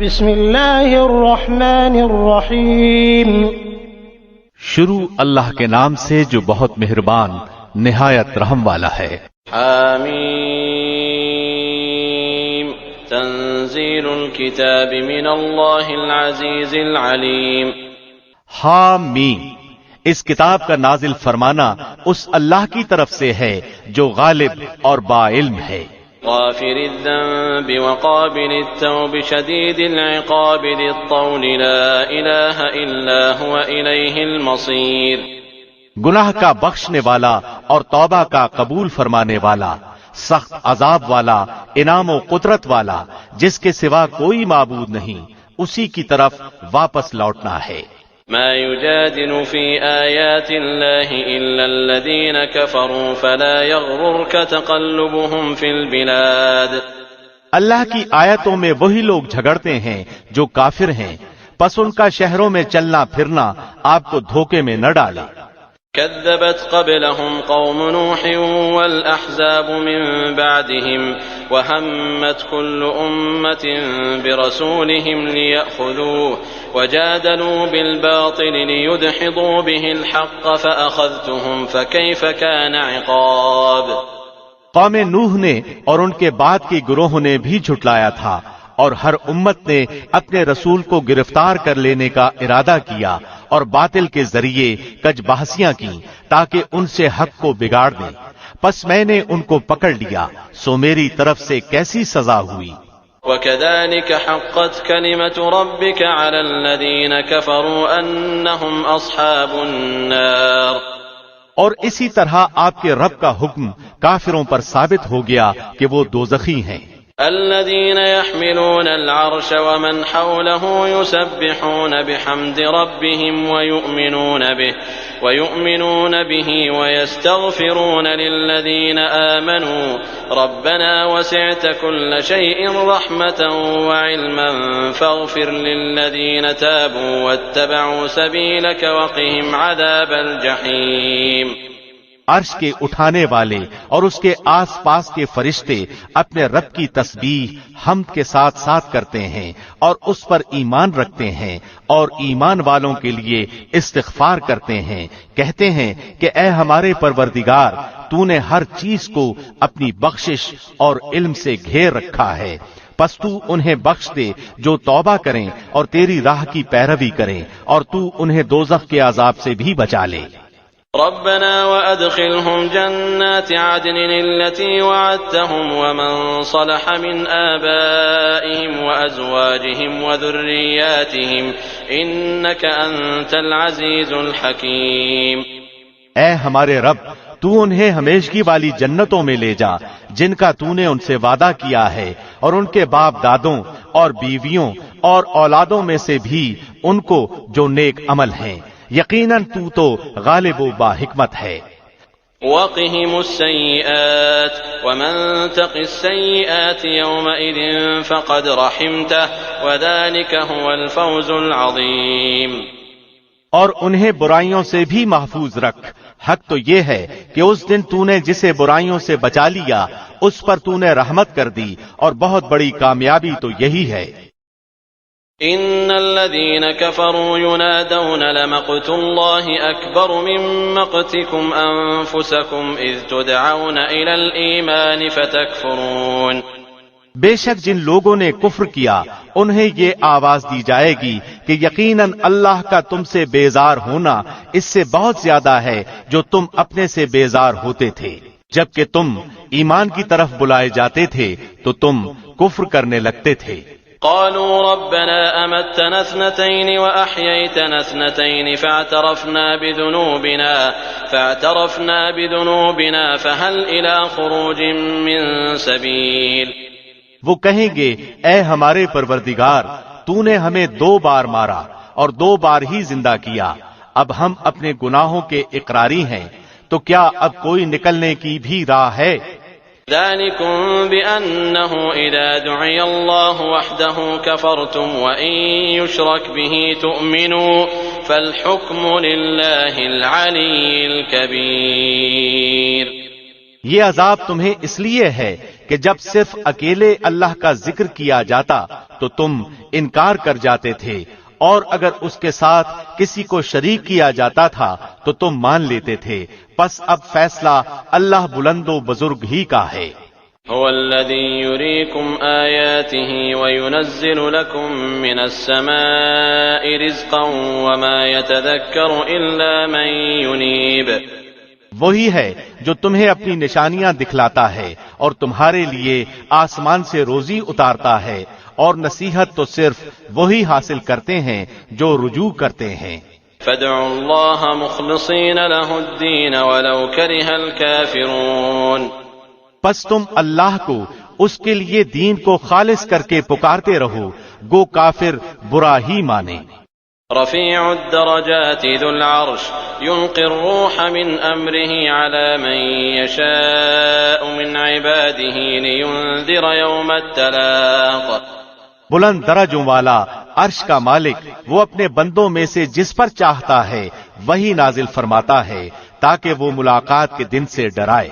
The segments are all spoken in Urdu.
بسم اللہ الرحمن الرحیم۔ شروع اللہ کے نام سے جو بہت مہربان نہایت رحم والا ہے۔ حامیم تنزیل الکتاب من اللہ العزیز العلیم۔ حامیم، اس کتاب کا نازل فرمانا اس اللہ کی طرف سے ہے جو غالب اور باعلم ہے۔ غافر الذنب وقابل التوب شدید العقاب ذی الطول لا الہ الا هو الیہ المصیر۔ گناہ کا بخشنے والا اور توبہ کا قبول فرمانے والا، سخت عذاب والا، انعام و قدرت والا، جس کے سوا کوئی معبود نہیں، اسی کی طرف واپس لوٹنا ہے۔ ما يجادل في آيات الله إلا الذين كفروا فلا يغررك تقلبهم في البلاد۔ اللہ کی آیتوں میں وہی لوگ جھگڑتے ہیں جو کافر ہیں، پس ان کا شہروں میں چلنا پھرنا آپ کو دھوکے میں نہ ڈالے۔ كذبت قبلهم قوم نوح والأحزاب من بعدهم وهمت كل أمة برسولهم ليأخذوه وجادلوا بالباطل ليدحضوا به الحق فأخذتهم فكيف كان عقاب۔ قوم نوح نے اور ان کے بعد کے گروہوں نے بھی جھٹلایا تھا، اور ہر امت نے اپنے رسول کو گرفتار کر لینے کا ارادہ کیا اور باطل کے ذریعے کج بحثیاں کی تاکہ ان سے حق کو بگاڑ دیں، پس میں نے ان کو پکڑ لیا، سو میری طرف سے کیسی سزا ہوئی۔ وَكَذَلِكَ حَقَّتْ كَلِمَةُ رَبِّكَ عَلَى الَّذِينَ كَفَرُوا أَنَّهُمْ أَصْحَابُ النَّارِ۔ اور اسی طرح آپ کے رب کا حکم کافروں پر ثابت ہو گیا کہ وہ دوزخی ہیں۔ الذين يحملون العرش ومن حوله يسبحون بحمد ربهم ويؤمنون به ويستغفرون للذين آمنوا ربنا وسعت كل شيء رحمة وعلما فاغفر للذين تابوا واتبعوا سبيلك وقهم عذاب الجحيم۔ عرش کے اٹھانے والے اور اس کے آس پاس کے فرشتے اپنے رب کی تسبیح حمد کے ساتھ ساتھ کرتے ہیں اور اس پر ایمان رکھتے ہیں اور ایمان والوں کے لیے استغفار کرتے ہیں، کہتے ہیں کہ اے ہمارے پروردگار، تو نے ہر چیز کو اپنی بخشش اور علم سے گھیر رکھا ہے، پس تو انہیں بخش دے جو توبہ کریں اور تیری راہ کی پیروی کریں، اور تو انہیں دوزخ کے عذاب سے بھی بچا لے۔ ربنا وأدخلهم جنات عدن التي وعدتهم ومن صلح من آبائهم وأزواجهم وذرياتهم إنك أنت العزيز الحكيم۔ اے ہمارے رب، تو انہیں ہمیشگی والی جنتوں میں لے جا جن کا تو نے ان سے وعدہ کیا ہے، اور ان کے باپ دادوں اور بیویوں اور اولادوں میں سے بھی ان کو جو نیک عمل ہیں، یقیناً تو غالب و با حکمت ہے۔ وقهم السيئات ومن تق السيئات يومئذ فقد رحمته وذلك هو الفوز العظيم۔ اور انہیں برائیوں سے بھی محفوظ رکھ، حق تو یہ ہے کہ اس دن تو نے جسے برائیوں سے بچا لیا اس پر تو نے رحمت کر دی، اور بہت بڑی کامیابی تو یہی ہے۔ ان الذين كفروا ينادون لمقت الله اكبر من مقتكم انفسكم اذ تدعون الى الايمان فتكفرون۔ بے شک جن لوگوں نے کفر کیا انہیں یہ آواز دی جائے گی کہ یقیناً اللہ کا تم سے بیزار ہونا اس سے بہت زیادہ ہے جو تم اپنے سے بیزار ہوتے تھے، جبکہ تم ایمان کی طرف بلائے جاتے تھے تو تم کفر کرنے لگتے تھے۔ قالوا ربنا أمتنا اثنتين وأحييتنا اثنتين فاعترفنا بذنوبنا فهل إلى خروج من سبيل۔ وہ کہیں گے اے ہمارے پروردگار، تو نے ہمیں 2 بار مارا اور 2 بار ہی زندہ کیا، اب ہم اپنے گناہوں کے اقراری ہیں، تو کیا اب کوئی نکلنے کی بھی راہ ہے؟ ذلكم بأنه إذا دعي الله وحده كفرتم وإن يشرك به تؤمنوا فالحكم لله العلي الكبير۔ یہ عذاب تمہیں اس لیے ہے کہ جب صرف اکیلے اللہ کا ذکر کیا جاتا تو تم انکار کر جاتے تھے، اور اگر اس کے ساتھ کسی کو شریک کیا جاتا تھا تو تم مان لیتے تھے۔ پس اب فیصلہ اللہ بلند و بزرگ ہی کا ہے۔ هو الذي يريكم آياته وينزل لكم من السماء رزقا وما يتذكر إلا من ينيب۔ وہی ہے جو تمہیں اپنی نشانیاں دکھلاتا ہے اور تمہارے لیے آسمان سے روزی اتارتا ہے، اور نصیحت تو صرف وہی حاصل کرتے ہیں جو رجوع کرتے ہیں۔ فادعوا الله مخلصين له الدين ولو كره الكافرون۔ پس تم اللہ کو اس کے لیے دین کو خالص کر کے پکارتے رہو، گو کافر برا ہی مانے۔ رفيع الدرجات ذو العرش يلقي الروح من أمره على من يشاء من عباده لينذر يوم التلاق۔ بلند درجوں والا عرش کا مالک وہ اپنے بندوں میں سے جس پر چاہتا ہے وہی نازل فرماتا ہے تاکہ وہ ملاقات کے دن سے ڈرائے۔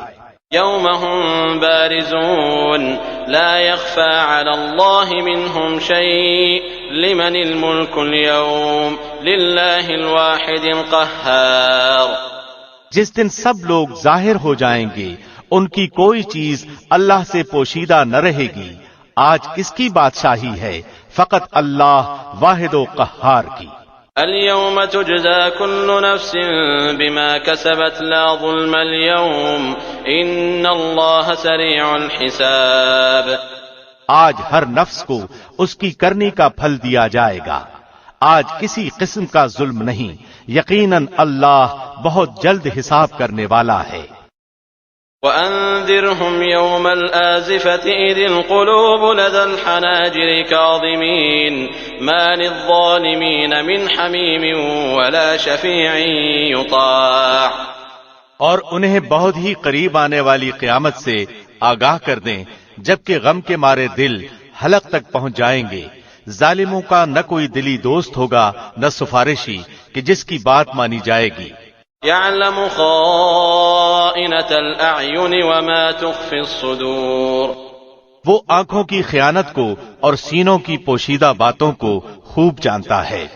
يوم هم بارزون لا يخفى على الله منهم شيء لمن الملك اليوم لله الواحد القهار۔ جس دن سب لوگ ظاہر ہو جائیں گے، ان کی کوئی چیز اللہ سے پوشیدہ نہ رہے گی۔ آج کس کی بادشاہی ہے؟ فقط اللہ واحد و قہار کی۔ اليوم تجزى كل نفس بما كسبت لا ظلم اليوم ان الله سريع الحساب۔ آج ہر نفس کو اس کی کرنی کا پھل دیا جائے گا، آج کسی قسم کا ظلم نہیں، یقیناً اللہ بہت جلد حساب کرنے والا ہے۔ وأنذرهم يوم الآزفة إذ القلوب لدى الحناجر كاظمين ما للظالمين من حميم ولا شفيع يطاع۔ اور انہیں بہت ہی قریب آنے والی قیامت سے آگاہ کر دیں، جبکہ غم کے مارے دل حلق تک پہنچ جائیں گے۔ ظالموں کا نہ کوئی دلی دوست ہوگا نہ سفارشی کہ جس کی بات مانی جائے گی۔ يعلم خائنة الأعين وما تخفي الصدور۔ وہ آنکھوں کی خیانت کو اور سینوں کی پوشیدہ باتوں کو خوب جانتا ہے۔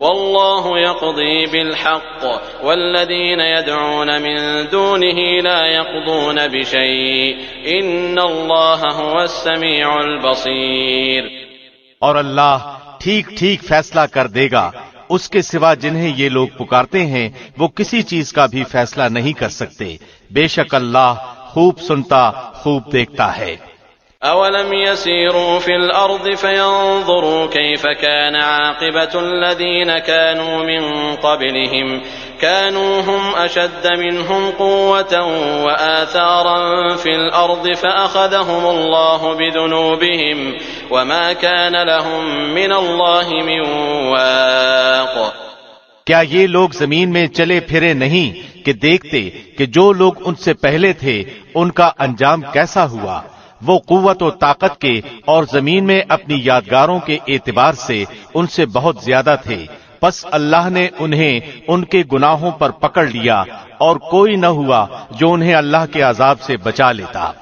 والله يقضي بالحق والذين يدعون من دونه لا يقضون بشيء إن الله هو السميع البصير۔ اور اللہ ٹھیک ٹھیک فیصلہ کر دے گا، اس کے سوا جنہیں یہ لوگ پکارتے ہیں وہ کسی چیز کا بھی فیصلہ نہیں کر سکتے، بے شک اللہ خوب سنتا خوب دیکھتا ہے۔ أولم يسيروا في الأرض فينظروا كيف كان عاقبة الذين كانوا من قبلهم كانوا هم أشد منهم قوة وآثارا في الأرض فأخذهم الله بذنوبهم وما كان لهم من الله من واق۔ کیا یہ لوگ زمین میں چلے پھرے نہیں کہ دیکھتے کہ جو لوگ ان سے پہلے تھے ان کا انجام کیسا ہوا؟ وہ قوت و طاقت کے اور زمین میں اپنی یادگاروں کے اعتبار سے ان سے بہت زیادہ تھے، پس اللہ نے انہیں ان کے گناہوں پر پکڑ لیا اور کوئی نہ ہوا جو انہیں اللہ کے عذاب سے بچا لیتا۔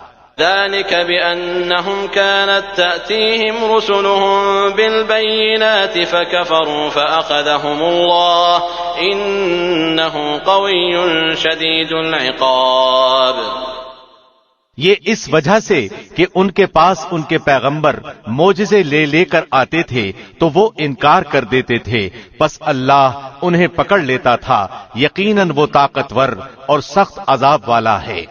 ذلك بأنهم كانت تأتيهم رسلهم بالبينات فكفروا فأخذهم الله إنه قوي شديد العقاب۔ یہ اس وجہ سے کہ ان کے پاس ان کے پیغمبر معجزے لے لے کر آتے تھے تو وہ انکار کر دیتے تھے، پس اللہ انہیں پکڑ لیتا تھا، یقیناً وہ طاقتور اور سخت عذاب والا ہے۔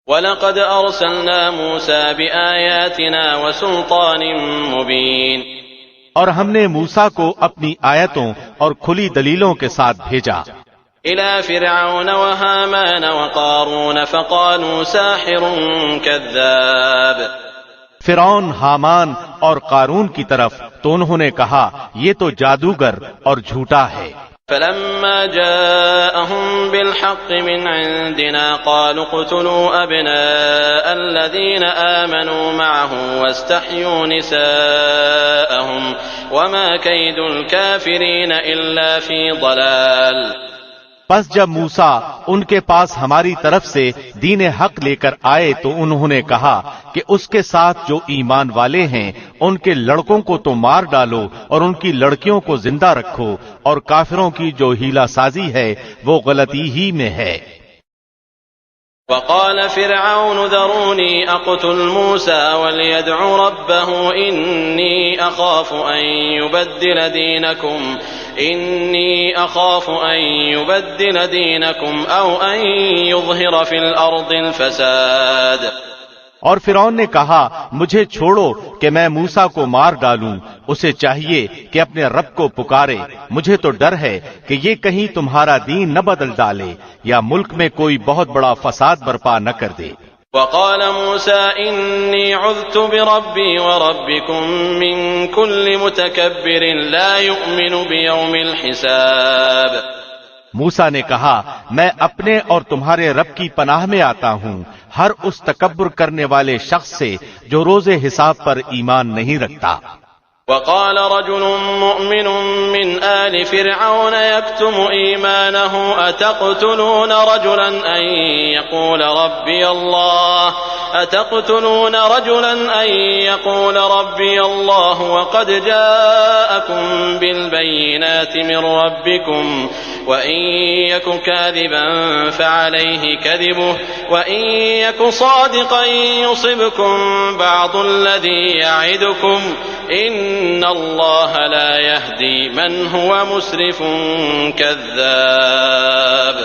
وَلَقَدْ أَرْسَلْنَا مُوسَى بِآيَاتِنَا وَسُلْطَانٍ مُبِينٍ۔ اور ہم نے موسیٰ کو اپنی آیتوں اور کھلی دلیلوں کے ساتھ بھیجا إِلَى فِرْعَوْنَ وَهَامَانَ وَقَارُونَ فَقَالُوا سَاحِرٌ كَذَّابٌ۔ فرعون، حامان اور قارون کی طرف تو انہوں نے کہا یہ تو جادوگر اور جھوٹا ہے۔ فَلَمَّا جَاءَهُم بِالْحَقِّ مِنْ عِندِنَا قَالُوا اقْتُلُوا أَبْنَاءَ الَّذِينَ آمَنُوا مَعَهُ وَاسْتَحْيُوا نِسَاءَهُمْ وَمَا كَيْدُ الْكَافِرِينَ إِلَّا فِي ضَلَالٍ۔ پس جب موسیٰ ان کے پاس ہماری طرف سے دین حق لے کر آئے تو انہوں نے کہا کہ اس کے ساتھ جو ایمان والے ہیں ان کے لڑکوں کو تو مار ڈالو اور ان کی لڑکیوں کو زندہ رکھو، اور کافروں کی جو ہیلا سازی ہے وہ غلطی ہی میں ہے۔ وقال فرعون ذروني أقتل موسى وليدع ربه إني أخاف أن يبدل دينكم أو أن يظهر في الأرض الفساد۔ اور فرعون نے کہا مجھے چھوڑو کہ میں موسیٰ کو مار ڈالوں، اسے چاہیے کہ اپنے رب کو پکارے، مجھے تو ڈر ہے کہ یہ کہیں تمہارا دین نہ بدل ڈالے یا ملک میں کوئی بہت بڑا فساد برپا نہ کر دے۔ وقال موسى إني عذت بربي وربكم من كل متكبر لا يؤمن بيوم الحساب۔ موسیٰ نے کہا میں اپنے اور تمہارے رب کی پناہ میں آتا ہوں ہر اس تکبر کرنے والے شخص سے جو روز حساب پر ایمان نہیں رکھتا۔ وقال رجل مؤمن من آل فرعون يكتم إيمانه أتقتلون رجلا أن يقول ربي الله وقد جاءكم بالبينات من ربكم وإن يك كاذبا فعليه كذبه وإن يك صادقا يصبكم بعض الذي يعدكم إن الله لا يهدي من هو مسرف كذاب۔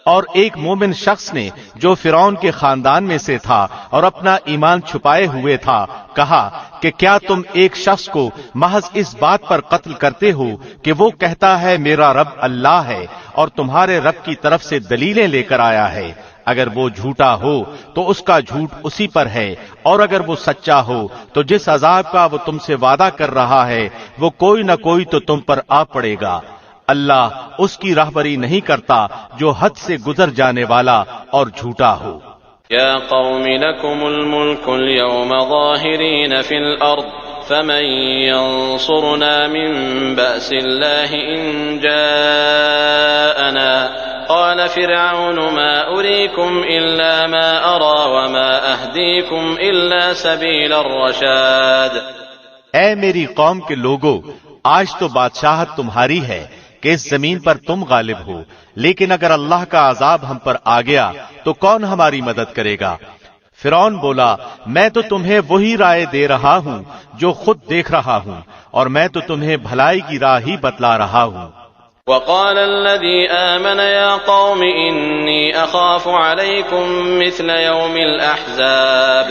اور ایک مومن شخص نے جو فرعون کے خاندان میں سے تھا اور اپنا ایمان چھپائے ہوئے تھا کہا کہ کیا تم ایک شخص کو محض اس بات پر قتل کرتے ہو کہ وہ کہتا ہے میرا رب اللہ ہے اور تمہارے رب کی طرف سے دلیلیں لے کر آیا ہے؟ اگر وہ جھوٹا ہو تو اس کا جھوٹ اسی پر ہے، اور اگر وہ سچا ہو تو جس عذاب کا وہ تم سے وعدہ کر رہا ہے وہ کوئی نہ کوئی تو تم پر آ پڑے گا۔ اللہ اس کی راہبری نہیں کرتا جو حد سے گزر جانے والا اور جھوٹا ہو۔ يا قوم لكم الملك اليوم ظاهرين في الأرض فمن ينصرنا من بأس الله إن جاءنا قال فرعون ما أريكم إلا ما أرى وما أهديكم إلا سبيل الرشاد۔ اے میری قوم کے لوگو، آج تو بادشاہت تمہاری ہے کہ اس زمین پر تم غالب ہو، لیکن اگر اللہ کا عذاب ہم پر آ گیا تو کون ہماری مدد کرے گا؟ فرعون بولا میں تو تمہیں وہی رائے دے رہا ہوں جو خود دیکھ رہا ہوں، اور میں تو تمہیں بھلائی کی راہ ہی بتلا رہا ہوں۔ وقال الذي آمن يا قوم إني أخاف عليكم مثل يوم الأحزاب۔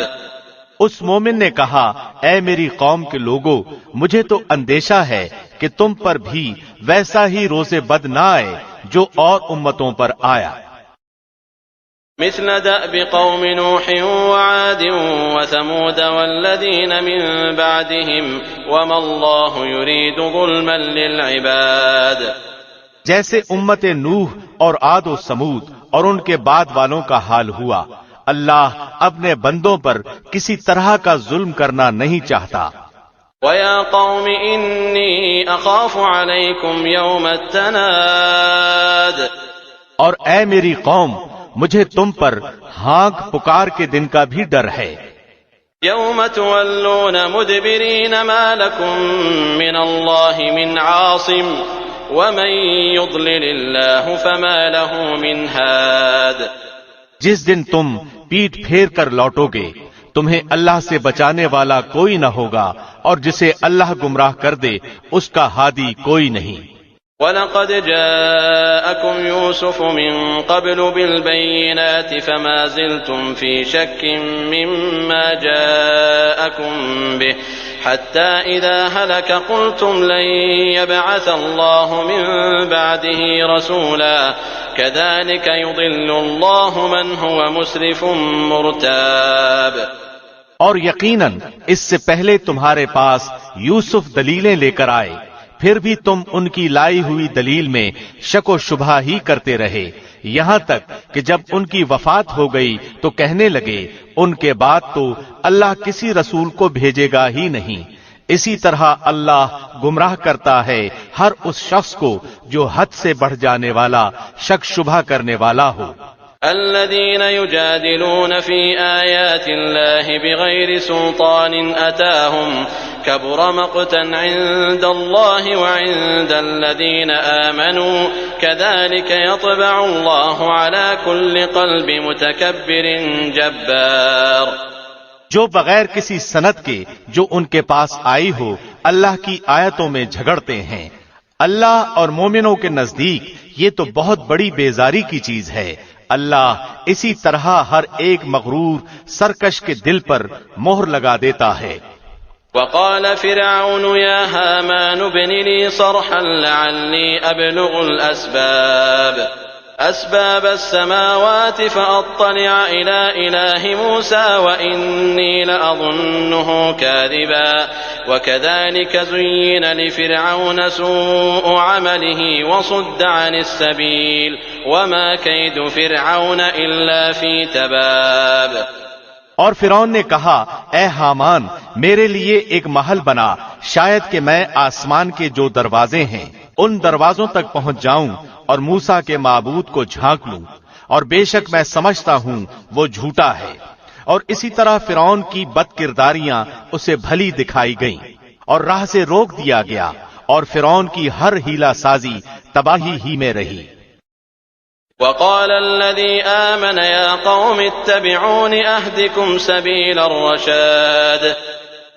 اس مومن نے کہا اے میری قوم کے لوگو، مجھے تو اندیشہ ہے کہ تم پر بھی ویسا ہی روز بد نہ آئے جو اور امتوں پر آیا۔ مثل دأب قوم نوح وعاد وثمود والذين من بعدهم وما الله يريد ظلما للعباد۔ جیسے امت نوح اور عاد و سمود اور ان کے بعد والوں کا حال ہوا، اللہ اپنے بندوں پر کسی طرح کا ظلم کرنا نہیں چاہتا۔ وَيَا قَوْمِ إِنِّي أَخَافُ عَلَيْكُمْ يَوْمَ التَّنَادِ۔ اور اے میری قوم، مجھے تم پر ہانک پکار کے دن کا بھی ڈر ہے۔ يَوْمَ تُوَلُّونَ مُدْبِرِينَ مَا لَكُمْ مِنَ اللَّهِ مِنْ عَاصِمٍ وَمَنْ يُضْلِلِ اللَّهُ فَمَا لَهُ مِنْ هَادٍ۔ جس دن تم پیٹ پھیر کر لوٹو گے تمہیں اللہ سے بچانے والا کوئی نہ ہوگا، اور جسے اللہ گمراہ کر دے اس کا ہادی کوئی نہیں۔ وَلَقَدْ جَاءَكُمْ يُوسُفُ مِنْ قَبْلُ بِالْبَيِّنَاتِ فَمَا زِلْتُمْ فِي شَكٍّ مِّمَّا جَاءَكُمْ بِهِ حَتَّى إِذَا هَلَكَ قُلْتُمْ لَن يَبْعَثَ اللَّهُ مِن بَعْدِهِ رَسُولًا كَذَلِكَ يُضِلُّ اللَّهُ مَنْ هُوَ مُسْرِفٌ مُرْتَابٌ۔ اور یقیناً اس سے پہلے تمہارے پاس یوسف دلیلیں لے کر آئے، پھر بھی تم ان کی لائی ہوئی دلیل میں شک و شبہ ہی کرتے رہے، یہاں تک کہ جب ان کی وفات ہو گئی تو کہنے لگے ان کے بعد تو اللہ کسی رسول کو بھیجے گا ہی نہیں۔ اسی طرح اللہ گمراہ کرتا ہے ہر اس شخص کو جو حد سے بڑھ جانے والا، شک شبہ کرنے والا ہو۔ الذين يجادلون في آيات الله بغير سلطان أتاهم كبر مقتا عند الله وعند الذين آمنوا كذلك يطبع الله على كل قلب متكبر جبار۔ جو بغیر کسی سند کے جو ان کے پاس آئی ہو اللہ کی آیتوں میں جھگڑتے ہیں، اللہ اور مومنوں کے نزدیک یہ تو بہت بڑی بیزاری کی چیز ہے۔ اللہ اسی طرح ہر ایک مغرور سرکش کے دل پر مہر لگا دیتا ہے۔ وقال فرعون يا هامان ابن لي صرحا لعلي أبلغ أسباب السماوات فأطلع إلى إله موسى وإني لأظنه كاذبا وكذلك زين لفرعون سوء عمله وصد عن السبيل وما كيد فرعون إلا في تباب۔ اور فرعون نے کہا اے حامان میرے لیے ایک محل بنا، شاید کہ میں آسمان کے جو دروازے ہیں ان دروازوں تک پہنچ جاؤں اور موسیٰ کے معبود کو جھانک لوں، اور بے شک میں سمجھتا ہوں وہ جھوٹا ہے۔ اور اسی طرح فرعون کی بد کرداریاں اسے بھلی دکھائی گئیں اور راہ سے روک دیا گیا، اور فرعون کی ہر ہیلا سازی تباہی ہی میں رہی۔ وقال الذي آمن يا قوم اتبعون أهدكم سبيل الرشاد۔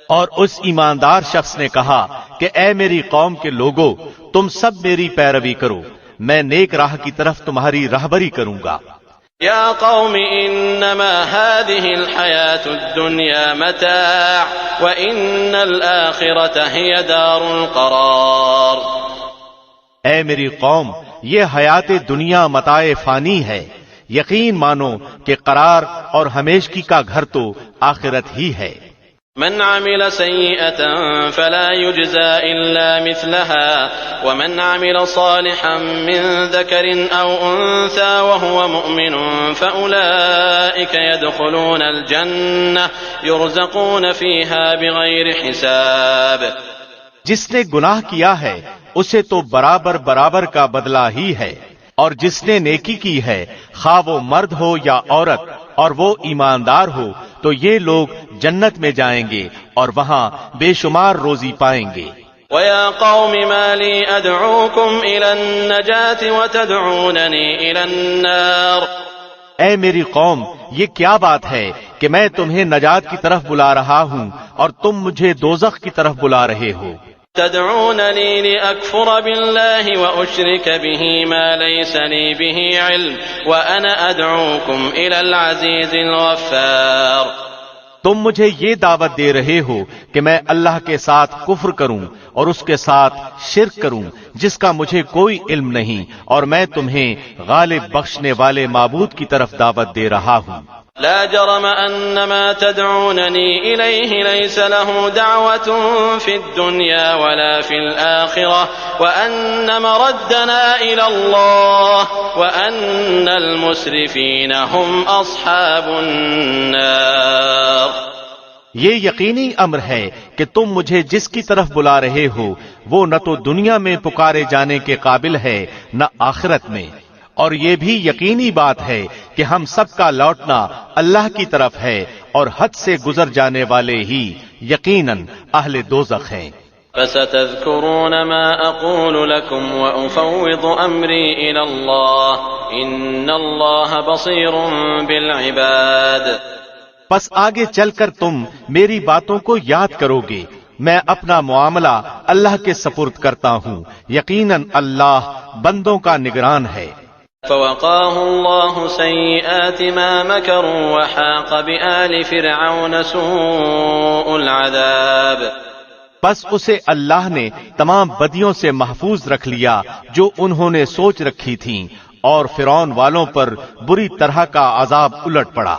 اور اس ایماندار شخص نے کہا کہ اے میری قوم کے لوگو، تم سب میری پیروی کرو، میں نیک راہ کی طرف تمہاری راہبری کروں گا۔ يا قوم انما هذه الحياة الدنيا متاع وان الآخرة هي دار القرار۔ اے میری قوم، یہ حیات دنیا متاع فانی ہے، یقین مانو کہ قرار اور ہمیشگی کا گھر تو آخرت ہی ہے۔ من عمل سيئة فلا يجزى إلا مثلها ومن عمل صالحا من ذكر أو أنثى وهو مؤمن فأولئك يدخلون الجنة يرزقون فيها بغير حساب۔ جس نے گناہ کیا ہے اسے تو برابر برابر کا بدلہ ہی ہے، اور جس نے نیکی کی ہے خواہ وہ مرد ہو یا عورت اور وہ ایماندار ہو تو یہ لوگ جنت میں جائیں گے اور وہاں بے شمار روزی پائیں گے۔ وَيَا قَوْمِ مَا لِي أَدْعُوكُمْ إِلَى النَّجَاةِ وَتَدْعُونَنِي إِلَى النَّارِ۔ اے میری قوم، یہ کیا بات ہے کہ میں تمہیں نجات کی طرف بلا رہا ہوں اور تم مجھے دوزخ کی طرف بلا رہے ہو۔ تدعونني لأكفر بالله وأشرك به ما ليس لي به علم وأنا أدعوكم إلى العزيز الغفار۔ تم مجھے یہ دعوت دے رہے ہو کہ میں اللہ کے ساتھ کفر کروں اور اس کے ساتھ شرک کروں جس کا مجھے کوئی علم نہیں، اور میں تمہیں غالب بخشنے والے معبود کی طرف دعوت دے رہا ہوں۔ لا جرم أن ما تدعونني إليه ليس له دعوة في الدنيا ولا في الآخرة وأن مردنا إلى الله وأن المسرفين هم أصحاب النار۔ یہ یقینی امر ہے کہ تم مجھے جس کی طرف بلا رہے ہو وہ نہ تو دنیا میں پکارے جانے کے قابل ہے نہ آخرت میں، اور یہ بھی یقینی بات ہے کہ ہم سب کا لوٹنا اللہ کی طرف ہے، اور حد سے گزر جانے والے ہی یقیناً اہل دوزخ ہیں۔ فستذكرون ما أقول لكم وأفوض أمري إلى الله إن الله بصير بالعباد۔ پس آگے چل کر تم میری باتوں کو یاد کرو گے، میں اپنا معاملہ اللہ کے سپرد کرتا ہوں، یقیناً اللہ بندوں کا نگران ہے۔ فوقاه الله سيئات ما مكروا وحاق بآل فرعون سوء العذاب۔ پس اسے اللہ نے تمام بدیوں سے محفوظ رکھ لیا جو انہوں نے سوچ رکھی تھیں، اور فرعون والوں پر بری طرح کا عذاب الٹ پڑا۔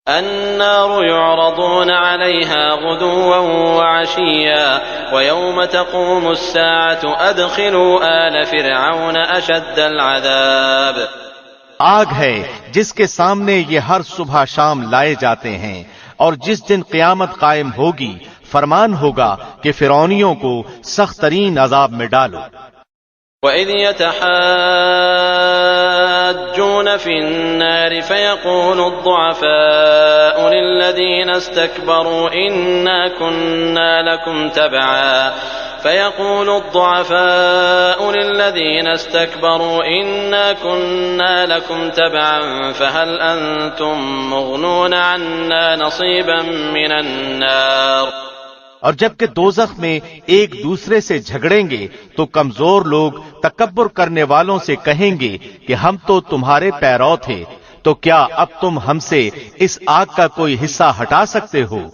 النار يعرضون عليها غدوا وعشيا ويوم تقوم الساعة أدخلوا آل فرعون أشد العذاب۔ آگ ہے جس کے سامنے یہ ہر صبح شام لائے جاتے ہیں، اور جس دن قیامت قائم ہوگی فرمان ہوگا کہ فرعونیوں کو سخت ترین عذاب میں ڈالو۔ وَإِذْ يَتَحَاجُّونَ فِي النَّارِ فَيَقُولُ الضُّعَفَاءُ لِلَّذِينَ اسْتَكْبَرُوا إِنَّا كُنَّا لَكُمْ تَبَعًا فَهَلْ أَنْتُمْ مُغْنُونَ عَنَّا نَصِيبًا مِنَ النَّارِ۔ اور جبکہ دوزخ میں ایک دوسرے سے جھگڑیں گے تو کمزور لوگ تکبر کرنے والوں سے کہیں گے کہ ہم تو تمہارے پیرو تھے، تو کیا اب تم ہم سے اس آگ کا کوئی حصہ ہٹا سکتے ہو؟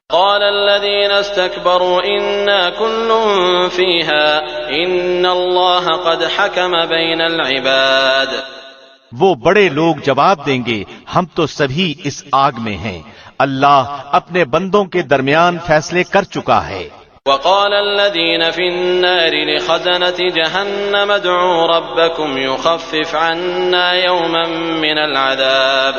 قال الذين استكبروا إنا كل فيها إن الله قد حكم بين العباد۔ وہ بڑے لوگ جواب دیں گے ہم تو سبھی اس آگ میں ہیں، اللہ اپنے بندوں کے درمیان فیصلے کر چکا ہے۔ وقال الذين في النار لخزنة جهنم ادعوا ربكم يخفف عنا يوما من العذاب۔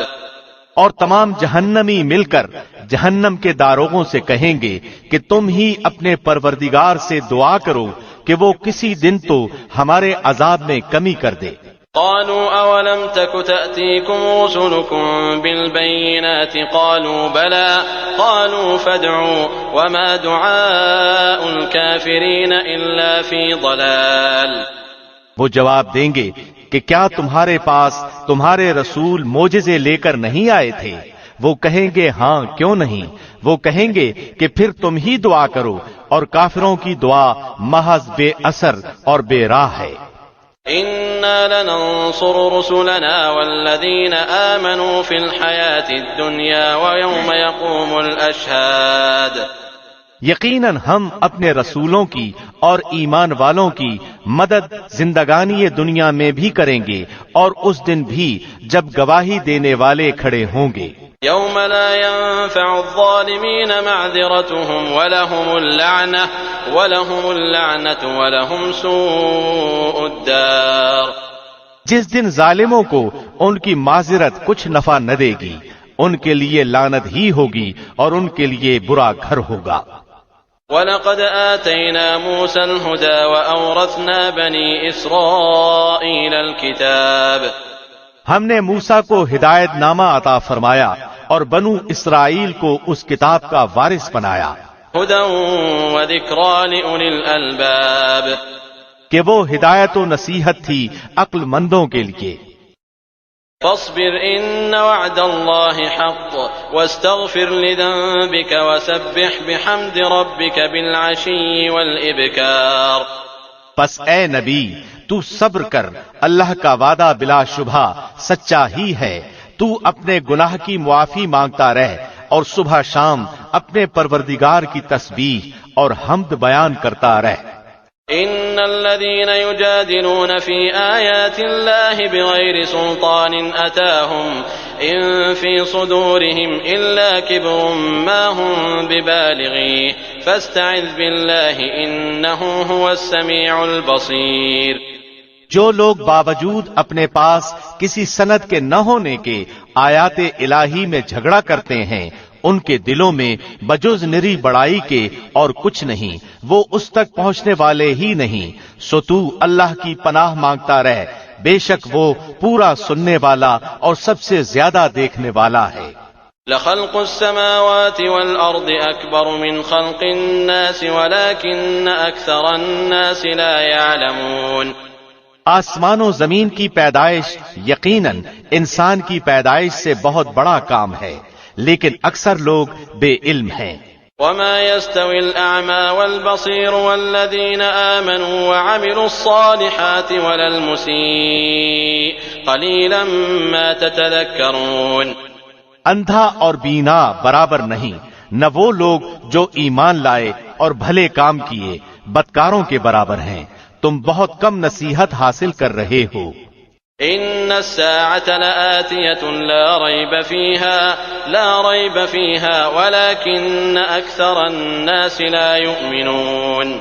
اور تمام جہنمی مل کر جہنم کے داروغوں سے کہیں گے کہ تم ہی اپنے پروردگار سے دعا کرو کہ وہ کسی دن تو ہمارے عذاب میں کمی کر دے۔ قالوا اولم تك تأتيكم رسلكم بالبينات قالوا بلى قالوا فادعوا وما دعاء الكافرين الا في ضلال۔ وہ جواب دیں گے کہ کیا تمہارے پاس تمہارے رسول معجزے لے کر نہیں آئے تھے؟ وہ کہیں گے ہاں کیوں نہیں۔ وہ کہیں گے کہ پھر تم ہی دعا کرو، اور کافروں کی دعا محض بے اثر اور بے راہ ہے۔ انا لننصر رسلنا والذین آمنوا فی الحیاة الدنیا ویوم یقوم الاشہاد۔ یقیناً ہم اپنے رسولوں کی اور ایمان والوں کی مدد زندگانی دنیا میں بھی کریں گے اور اس دن بھی جب گواہی دینے والے کھڑے ہوں گے۔ یوم لا ينفع الظالمین معذرتهم ولهم اللعنة ولهم سوء الدار۔ جس دن ظالموں کو ان کی معذرت کچھ نفع نہ دے گی، ان کے لیے لعنت ہی ہوگی اور ان کے لیے برا گھر ہوگا۔ وَلَقَدْ آتَيْنَا مُوسَى الْهُدَى وَأَوْرَثْنَا بَنِي إِسْرَائِيلَ الْكِتَابَ۔ ہم نے موسیٰ کو ہدایت نامہ عطا فرمایا اور بنو اسرائیل کو اس کتاب کا وارث بنایا۔ هُدًى وَذِكْرَى لِأُولِي الْأَلْبَابِ۔ کہ وہ ہدایت و نصیحت تھی عقل مندوں کے لیے۔ فاصبر ان وعد اللہ حق واستغفر لذنبك وسبح بحمد ربك بالعشی والابکار۔ پس اے نبی تو صبر کر، اللہ کا وعدہ بلا شبہ سچا ہی ہے، تو اپنے گناہ کی معافی مانگتا رہ اور صبح شام اپنے پروردگار کی تسبیح اور حمد بیان کرتا رہ۔ ان الذين يجادلون في آيات الله بغير سلطان أتاهم إن في صدورهم إلا كبر ما هم ببالغيه فاستعذ بالله إنه هو السميع البصير۔ جو لوگ باوجود اپنے پاس کسی سند کے نہ ہونے کے آیات الہی میں جھگڑا کرتے ہیں، ان کے دلوں میں بجز نری بڑائی کے اور کچھ نہیں، وہ اس تک پہنچنے والے ہی نہیں، سو تو اللہ کی پناہ مانگتا رہ، بے شک وہ پورا سننے والا اور سب سے زیادہ دیکھنے والا ہے۔ لخلق السماوات والأرض أكبر من خلق الناس ولكن أكثر الناس لا يعلمون۔ آسمان و زمین کی پیدائش یقیناً انسان کی پیدائش سے بہت بڑا کام ہے، لیکن اکثر لوگ بے علم ہیں۔ وما يستوي الأعمى والبصير والذين آمنوا وعملوا الصالحات ولا المسيء قليلا ما تتذكرون۔ اندھا اور بینا برابر نہیں، نہ وہ لوگ جو ایمان لائے اور بھلے کام کیے بدکاروں کے برابر ہیں، تم بہت کم نصیحت حاصل کر رہے ہو۔ ان الساعة لآتية لا ريب فيها ولكن اكثر الناس لا يؤمنون۔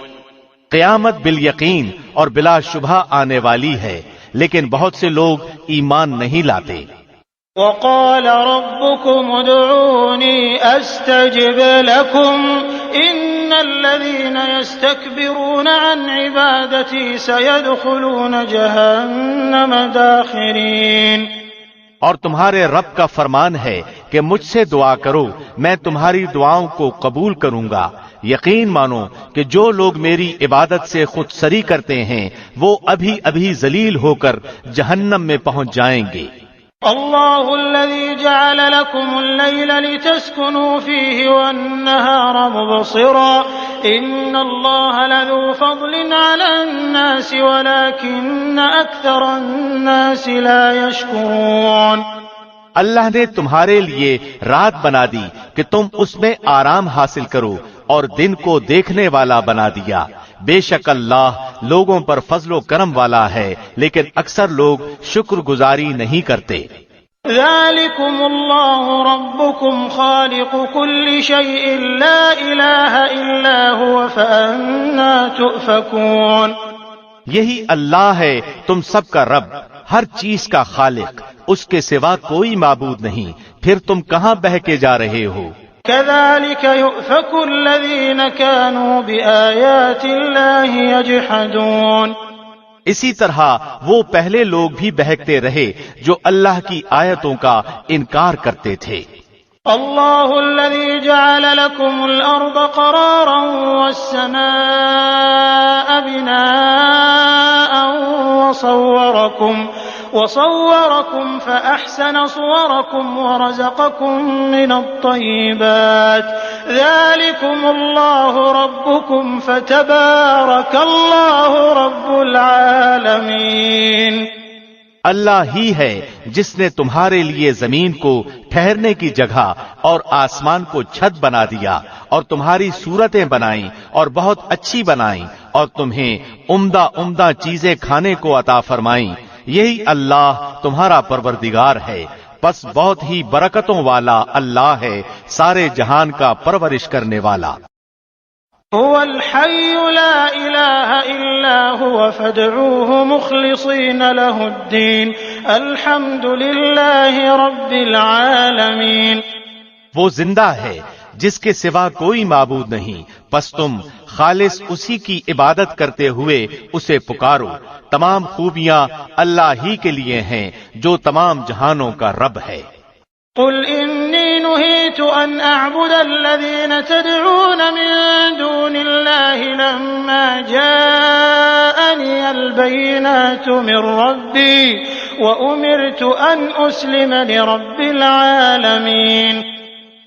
قیامت بالیقین اور بلا شبہ آنے والی ہے، لیکن بہت سے لوگ ایمان نہیں لاتے۔ وقال ربكم ادعوني استجب لكم ان الذين يستكبرون عن عبادتي سيدخلون جهنم داخرين۔ اور تمہارے رب کا فرمان ہے کہ مجھ سے دعا کرو، میں تمہاری دعاؤں کو قبول کروں گا۔ یقین مانو کہ جو لوگ میری عبادت سے خود سری کرتے ہیں وہ ابھی ابھی ذلیل ہو کر جہنم میں پہنچ جائیں گے۔ اللہ الذي جعل لكم الليل لتسكنوا فيه والنهار مبصرا ان الله لذو فضل على الناس ولكن اكثر الناس لا يشكرون۔ اللہ نے تمہارے لیے رات بنا دی کہ تم اس میں آرام حاصل کرو اور دن کو دیکھنے والا بنا دیا۔ بے شک اللہ لوگوں پر فضل و کرم والا ہے لیکن اکثر لوگ شکر گزاری نہیں کرتے۔ ذلكم الله ربكم خالق كل شيء لا إله إلا هو فأنا تؤفكون۔ یہی اللہ ہے تم سب کا رب، ہر چیز کا خالق، اس کے سوا کوئی معبود نہیں، پھر تم کہاں بہکے جا رہے ہو؟ كذلك يؤفك الذين كانوا بآيات الله يجحدون۔ اسی طرح وہ پہلے لوگ بھی بہکتے رہے جو اللہ کی آیتوں کا انکار کرتے تھے۔ اللہ الذي جعل لكم الأرض قرارا والسماء بناء وصوركم فأحسن صوركم ورزقكم من الطيبات ذلكم الله ربكم فتبارك الله رب العالمين۔ اللہ ہی ہے جس نے تمہارے لیے زمین کو ٹھہرنے کی جگہ اور آسمان کو چھت بنا دیا اور تمہاری صورتیں بنائیں اور بہت اچھی بنائیں اور تمہیں عمدہ عمدہ چیزیں کھانے کو عطا فرمائیں۔ یہی اللہ تمہارا پروردگار ہے، پس بہت ہی برکتوں والا اللہ ہے، سارے جہان کا پرورش کرنے والا۔ هو الحي لا إله إلا هو فادعوه مخلصين له الدين الحمد لله رب العالمين۔ وہ زندہ ہے جس کے سوا کوئی معبود نہیں، پس تم خالص اسی کی عبادت کرتے ہوئے اسے پکارو۔ تمام خوبیاں اللہ ہی کے لیے ہیں جو تمام جہانوں کا رب ہے۔ قل إني نهيت أن أعبد الذين تدعون من دون الله لما جاءني البينات من ربي وأمرت أن أسلم لرب العالمين۔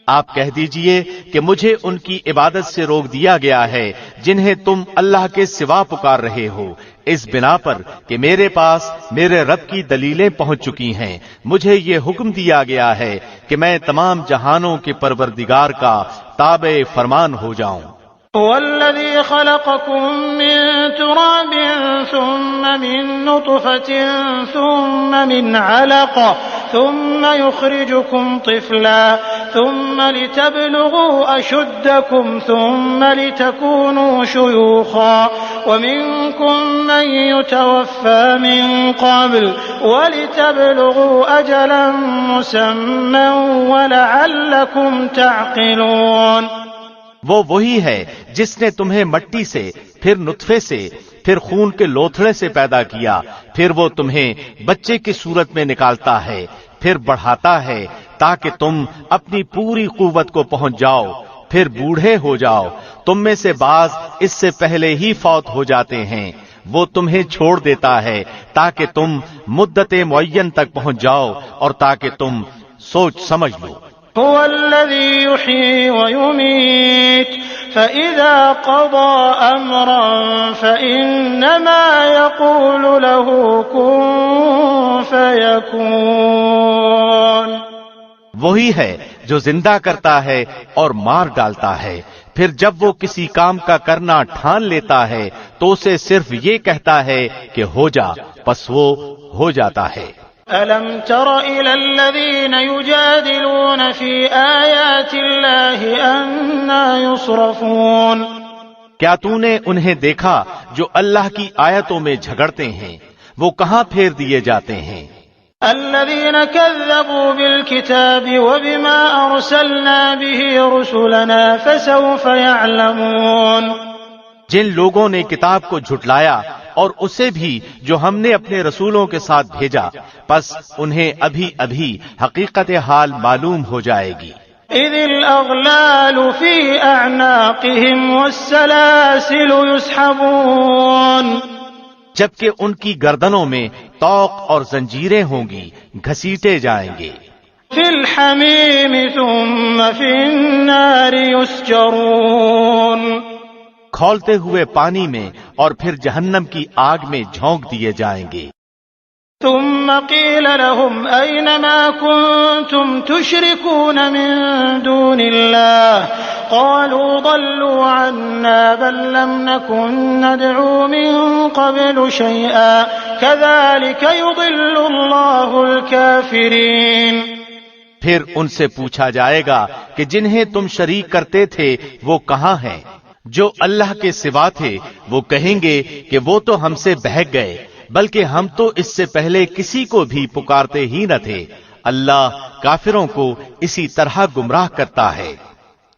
آپ کہہ دیجئے کہ مجھے ان کی عبادت سے روک دیا گیا ہے جنہیں تم اللہ کے سوا پکار رہے ہو، اس بنا پر کہ میرے پاس میرے رب کی دلیلیں پہنچ چکی ہیں۔ مجھے یہ حکم دیا گیا ہے کہ میں تمام جہانوں کے پروردگار کا تابع فرمان ہو جاؤں۔ هو الذي خلقكم من تراب ثم من نطفة ثم من علقة ثم يخرجكم طفلا ثم لتبلغوا أشدكم ثم لتكونوا شيوخا ومنكم من يتوفى من قبل ولتبلغوا أجلا مسمى ولعلكم تعقلون۔ وہ وہی ہے جس نے تمہیں مٹی سے، پھر نطفے سے، پھر خون کے لوتھڑے سے پیدا کیا، پھر وہ تمہیں بچے کی صورت میں نکالتا ہے، پھر بڑھاتا ہے تاکہ تم اپنی پوری قوت کو پہنچ جاؤ، پھر بوڑھے ہو جاؤ۔ تم میں سے بعض اس سے پہلے ہی فوت ہو جاتے ہیں۔ وہ تمہیں چھوڑ دیتا ہے تاکہ تم مدت معین تک پہنچ جاؤ اور تاکہ تم سوچ سمجھ لو۔ هو الذي يحيي ويميت فإذا قضى أمرا فإنما يقول له كن فيكون۔ وہی ہے جو زندہ کرتا ہے اور مار ڈالتا ہے، پھر جب وہ کسی کام کا کرنا ٹھان لیتا ہے تو اسے صرف یہ کہتا ہے کہ ہو جا، پس وہ ہو جاتا ہے۔ أَلَمْ تَرَ إِلَى الَّذِينَ يُجَادِلُونَ فِي آيَاتِ اللَّهِ أَنَّىٰ يُصْرَفُونَ۔ کیا تو نے انہیں دیکھا جو اللہ کی آیتوں میں جھگڑتے ہیں، وہ کہاں پھیر دیے جاتے ہیں؟ الذين كذبوا بالكتاب وبما أرسلنا به رسلنا فسوف يعلمون. جن لوگوں نے کتاب کو جھٹلایا اور اسے بھی جو ہم نے اپنے رسولوں کے ساتھ بھیجا، پس انہیں ابھی ابھی حقیقت حال معلوم ہو جائے گی. إذ الأغلال في أعناقهم والسلاسل يسحبون. جبکہ ان کی گردنوں میں طوق اور زنجیریں ہوں گی، گھسیٹے جائیں گے. في الحميم ثم في النار يسجرون. کھولتے ہوئے پانی میں اور پھر جہنم کی آگ میں جھونک دیے جائیں گے. ثم قيل لهم أين ما كنتم تشركون من دون الله قالوا ضلوا عنا بل لم نكن ندعو من قبل شيئا كذلك يضل الله الكافرين. پھر ان سے پوچھا جائے گا کہ جنہیں تم شریک کرتے تھے وہ کہاں ہیں؟ جو اللہ کے سوا تھے وہ کہیں گے کہ وہ تو ہم سے بہک گئے، بلکہ ہم تو اس سے پہلے کسی کو بھی پکارتے ہی نہ تھے. اللہ کافروں کو اسی طرح گمراہ کرتا ہے.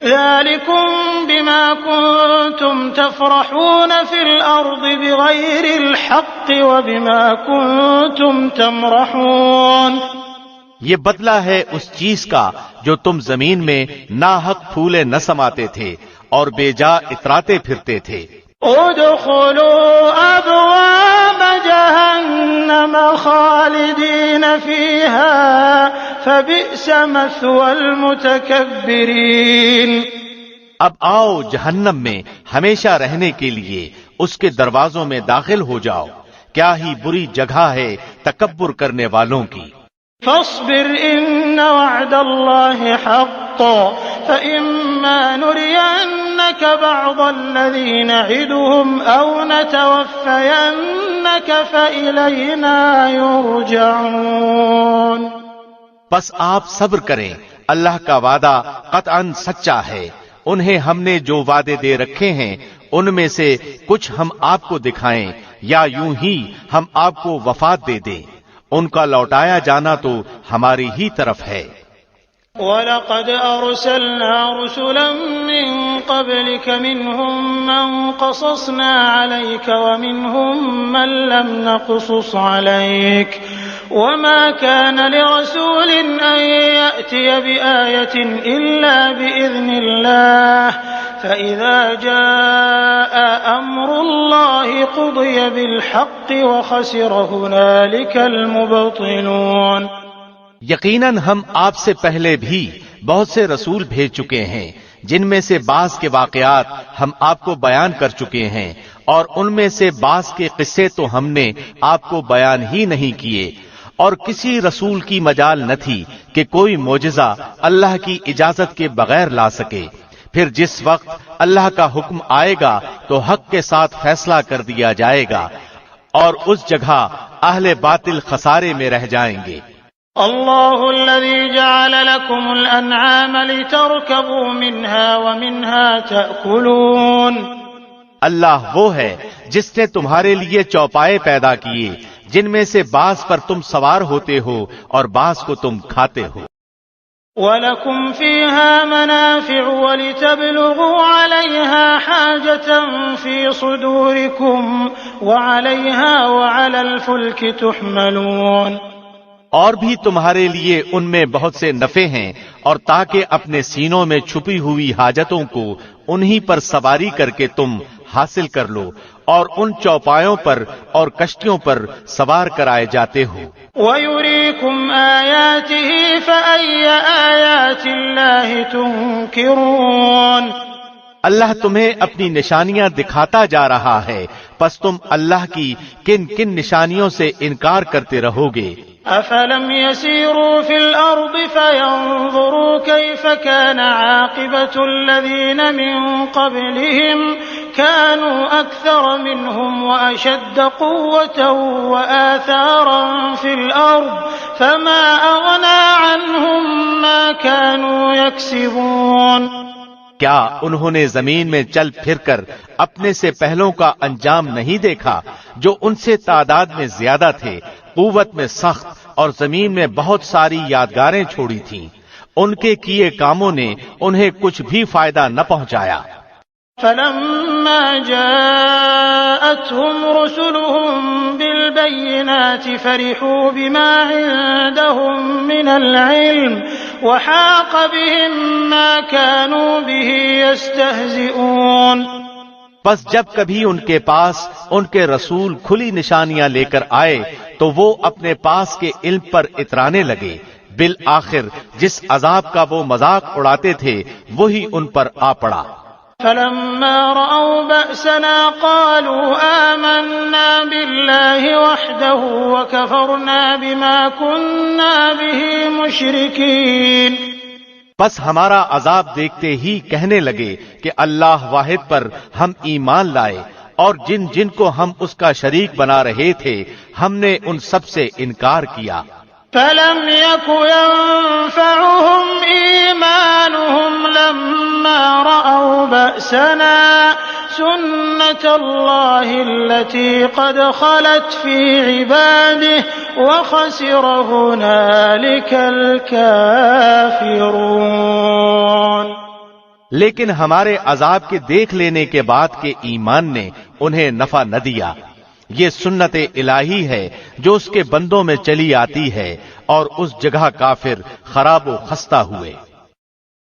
ذلكم بما كنتم تفرحون في الأرض بغير الحق وبما كنتم تمرحون. یہ بدلہ ہے اس چیز کا جو تم زمین میں ناحق پھولے نہ سماتے تھے اور بے جا اتراتے پھرتے تھے. ادخلوا ابواب جہنم خالدین فیہا فبئس مثوى المتکبرین. اب آؤ جہنم میں ہمیشہ رہنے کے لیے اس کے دروازوں میں داخل ہو جاؤ، کیا ہی بری جگہ ہے تکبر کرنے والوں کی. فاصبر ان وعد الله حق فإما نرينك بعض الذي نعدهم أو نتوفينك فإلينا يرجعون. بس آپ صبر کریں، اللہ کا وعدہ قطعاً سچا ہے. انہیں ہم نے جو وعدے دے رکھے ہیں ان میں سے کچھ ہم آپ کو دکھائیں یا یوں ہی ہم آپ کو وفات دے دیں. ان کا لوٹایا جانا تو ہماری ہی طرف ہے. وَلَقَدْ أَرْسَلْنَا رُسُلًا مِّن قَبْلِكَ مِنْهُم مَّن قَصَصْنَا عَلَيْكَ وَمِنْهُم مَّن لَّمْ نَقْصُصْ عَلَيْكَ وَمَا كَانَ لِرَسُولٍ أَن يَأْتِيَ بِآيَةٍ إِلَّا بِإِذْنِ اللَّهِ فَإِذَا جَاءَ أَمْرُ اللَّهِ قُضِيَ بِالْحَقِّ وَخَسِرَ هُنَالِكَ الْمُبْطِلُونَ. یقیناً ہم آپ سے پہلے بھی بہت سے رسول بھیج چکے ہیں جن میں سے بعض کے واقعات ہم آپ کو بیان کر چکے ہیں اور ان میں سے بعض کے قصے تو ہم نے آپ کو بیان ہی نہیں کیے، اور کسی رسول کی مجال نہ تھی کہ کوئی معجزہ اللہ کی اجازت کے بغیر لا سکے. پھر جس وقت اللہ کا حکم آئے گا تو حق کے ساتھ فیصلہ کر دیا جائے گا اور اس جگہ اہل باطل خسارے میں رہ جائیں گے. اللہ الذي جعل لكم الانعام لتركبوا منها ومنها تأكلون. اللہ وہ ہے جس نے تمہارے لیے چوپائے پیدا کیے جن میں سے بعض پر تم سوار ہوتے ہو اور بعض کو تم کھاتے ہو. وَلَكُمْ فِيهَا مَنَافِعُ وَلِتَبْلُغُوا عَلَيْهَا حَاجَةً فِي صُدُورِكُمْ وَعَلَيْهَا وَعَلَى الْفُلْكِ تُحْمَلُونَ. اور بھی تمہارے لیے ان میں بہت سے نفع ہیں، اور تاکہ اپنے سینوں میں چھپی ہوئی حاجتوں کو انہی پر سواری کر کے تم حاصل کر لو، اور ان چوپایوں پر اور کشتیوں پر سوار کرائے جاتے ہو. وَيُرِيكُمْ آيَاتِهِ فَأَيَّ آيَاتِ اللَّهِ تُنكِرُونَ. اللہ تمہیں اپنی نشانیاں دکھاتا جا رہا ہے، پس تم اللہ کی کن کن نشانیوں سے انکار کرتے رہو گے. أَفَلَمْ يَسِيرُوا فِي الْأَرْضِ فَيَنظُرُوا كَيْفَ كَانَ عَاقِبَةُ الَّذِينَ مِن قَبْلِهِمْ كَانُوا أَكْثَرَ مِنْهُمْ وَأَشَدَّ قُوَّةً وَآثَارًا فِي الْأَرْضِ فَمَا أَغْنَى عَنْهُمْ مَا كَانُوا يَكْسِبُونَ. کیا انہوں نے زمین میں چل پھر کر اپنے سے پہلوں کا انجام نہیں دیکھا جو ان سے تعداد میں زیادہ تھے، قوت میں سخت اور زمین میں بہت ساری یادگاریں چھوڑی تھیں، ان کے کیے کاموں نے انہیں کچھ بھی فائدہ نہ پہنچایا۔ فلما جاءتهم رسلهم بالبينات فرحوا بما عندهم من العلم وحاق بهم ما كانوا به يستهزئون۔ بس جب کبھی ان کے پاس ان کے رسول کھلی نشانیاں لے کر آئے تو وہ اپنے پاس کے علم پر اترانے لگے، بالآخر جس عذاب کا وہ مذاق اڑاتے تھے وہی ان پر آ پڑا۔ فلما رأوا بأسنا قالوا آمنا بالله وحده وكفرنا بما كنا به مشركين۔ بس ہمارا عذاب دیکھتے ہی کہنے لگے کہ اللہ واحد پر ہم ایمان لائے، اور جن جن کو ہم اس کا شریک بنا رہے تھے ہم نے ان سب سے انکار کیا۔ فلم يك ينفعهم إيمانهم لما رأوا بأسنا سنة الله التي قد خلت في عباده وخسر هنالك الكافرون۔ لیکن ہمارے عذاب کے دیکھ لینے کے بعد کے ایمان نے انہیں نفع نہ دیا۔ یہ سنت الہی ہے جو اس کے بندوں میں چلی آتی ہے، اور اس جگہ کافر خراب و خستہ ہوئے۔